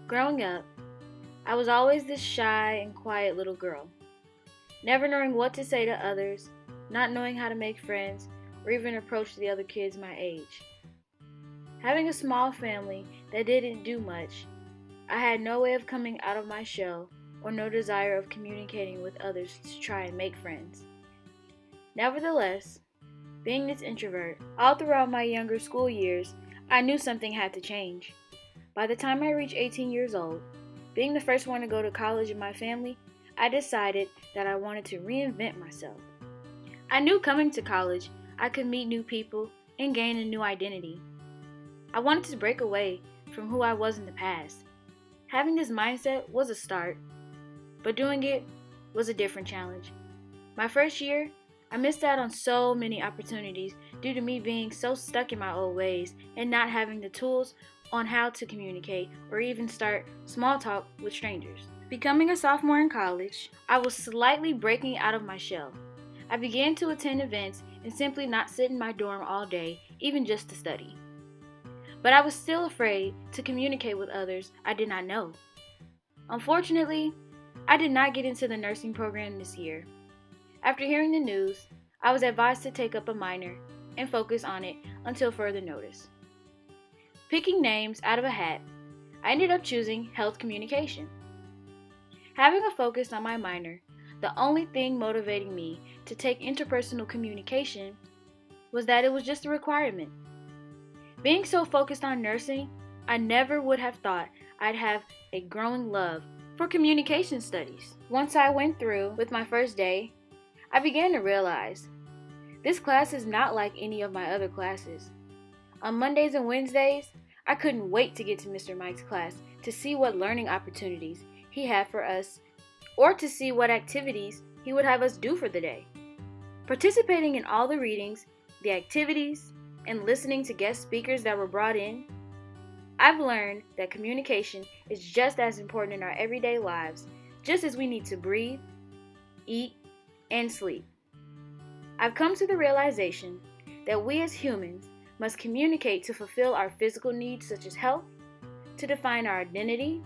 Growing up, I was always this shy and quiet little girl, never knowing what to say to others, not knowing how to make friends, or even approach the other kids my age. Having a small family that didn't do much, I had no way of coming out of my shell or no desire of communicating with others to try and make friends. Nevertheless, being this introvert, all throughout my younger school years, I knew something had to change. By the time I reached 18 years old, being the first one to go to college in my family, I decided that I wanted to reinvent myself. I knew coming to college, I could meet new people and gain a new identity. I wanted to break away from who I was in the past. Having this mindset was a start, but doing it was a different challenge. My first year, I missed out on so many opportunities due to me being so stuck in my old ways and not having the tools on how to communicate or even start small talk with strangers. Becoming a sophomore in college, I was slightly breaking out of my shell. I began to attend events and simply not sit in my dorm all day, even just to study. But I was still afraid to communicate with others I did not know. Unfortunately, I did not get into the nursing program this year. After hearing the news, I was advised to take up a minor and focus on it until further notice. Picking names out of a hat, I ended up choosing health communication. Having a focus on my minor, the only thing motivating me to take interpersonal communication was that it was just a requirement. Being so focused on nursing, I never would have thought I'd have a growing love for communication studies. Once I went through with my first day, I began to realize this class is not like any of my other classes. On Mondays and Wednesdays, I couldn't wait to get to Mr. Mike's class to see what learning opportunities he had for us or to see what activities he would have us do for the day. Participating in all the readings, the activities, and listening to guest speakers that were brought in, I've learned that communication is just as important in our everyday lives, just as we need to breathe, eat, and sleep. I've come to the realization that we as humans must communicate to fulfill our physical needs such as health, to define our identity,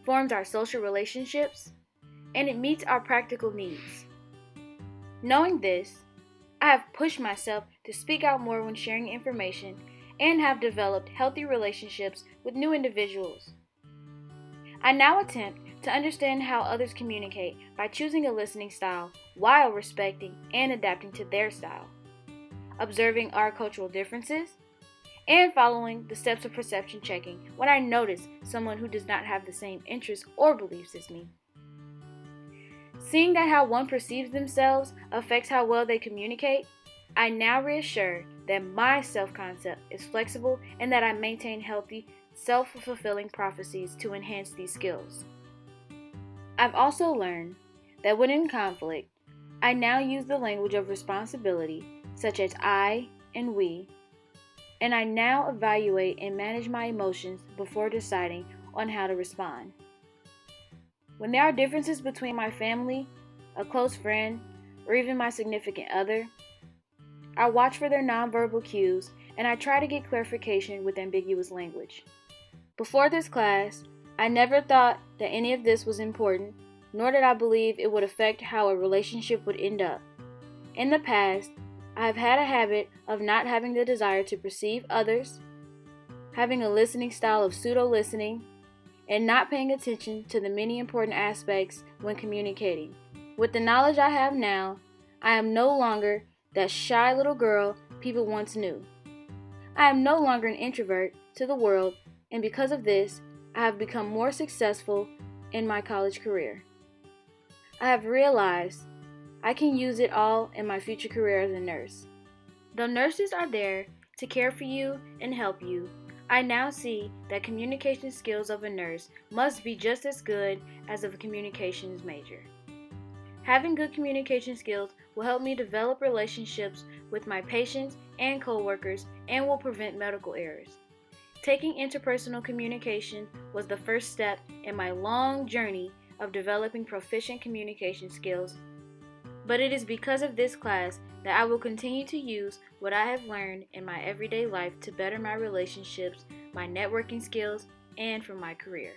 forms our social relationships, and it meets our practical needs. Knowing this, I have pushed myself to speak out more when sharing information and have developed healthy relationships with new individuals. I now attempt to understand how others communicate by choosing a listening style while respecting and adapting to their style, observing our cultural differences, and following the steps of perception checking when I notice someone who does not have the same interests or beliefs as me. Seeing that how one perceives themselves affects how well they communicate, I now reassure that my self-concept is flexible and that I maintain healthy, self-fulfilling prophecies to enhance these skills. I've also learned that when in conflict, I now use the language of responsibility, such as I and we, and I now evaluate and manage my emotions before deciding on how to respond. When there are differences between my family, a close friend, or even my significant other, I watch for their nonverbal cues and I try to get clarification with ambiguous language. Before this class, I never thought that any of this was important, nor did I believe it would affect how a relationship would end up. In the past, I have had a habit of not having the desire to perceive others, having a listening style of pseudo-listening, and not paying attention to the many important aspects when communicating. With the knowledge I have now, I am no longer that shy little girl people once knew. I am no longer an introvert to the world, and because of this, I have become more successful in my college career. I have realized I can use it all in my future career as a nurse. Though nurses are there to care for you and help you, I now see that communication skills of a nurse must be just as good as of a communications major. Having good communication skills will help me develop relationships with my patients and coworkers and will prevent medical errors. Taking interpersonal communication was the first step in my long journey of developing proficient communication skills, but it is because of this class that I will continue to use what I have learned in my everyday life to better my relationships, my networking skills, and for my career.